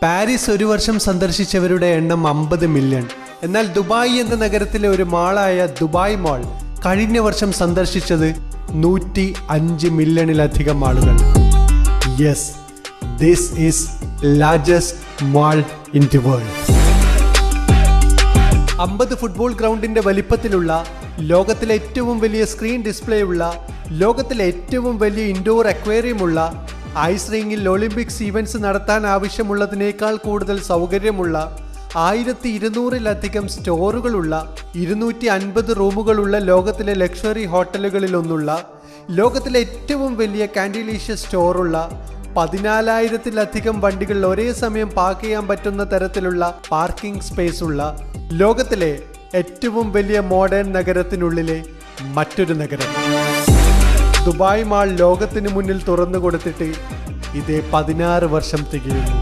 Paris ഒരു വർഷം സന്ദർശിച്ചവരുടെ എണ്ണം 50 മില്യൺ. എന്നാൽ ദുബായ് എന്ന നഗരത്തിലെ ഒരു മാളായ ദുബായ് മാൾ കഴിഞ്ഞ വർഷം സന്ദർശിച്ചത് 105 മില്യണിലധികം ആളുകൾ. Yes, this is largest mall in the world. 50 football ഗ്രൗണ്ടിന്റെ വലിപ്പത്തിലുള്ള, ലോകത്തിലെ ഏറ്റവും വലിയ സ്ക്രീൻ ഡിസ്പ്ലേ ഉള്ള, ലോകത്തിലെ ഏറ്റവും വലിയ ഇൻഡോർ അക്വേറിയമുള്ള, ഐസ് റിംഗിൽ ഒളിമ്പിക്സ് ഈവൻറ്റ്സ് നടത്താൻ ആവശ്യമുള്ളതിനേക്കാൾ കൂടുതൽ സൗകര്യമുള്ള, 1200-ലധികം സ്റ്റോറുകളുള്ള, 250 റൂമുകളുള്ള ലോകത്തിലെ ലക്ഷറി ഹോട്ടലുകളിലൊന്നുള്ള, ലോകത്തിലെ ഏറ്റവും വലിയ കാൻഡിലീഷ്യസ് സ്റ്റോറുള്ള, 14,000-ലധികം വണ്ടികൾ ഒരേ സമയം പാർക്ക് ചെയ്യാൻ പറ്റുന്ന തരത്തിലുള്ള പാർക്കിംഗ് സ്പേസ് ഉള്ള, ലോകത്തിലെ ഏറ്റവും വലിയ മോഡേൺ നഗരത്തിനുള്ളിലെ മറ്റൊരു നഗരം. ദുബായ് മാൾ ലോകത്തിന് മുന്നിൽ തുറന്നു കൊടുത്തിട്ട് ഇതേ 16 വർഷം തികയുന്നു.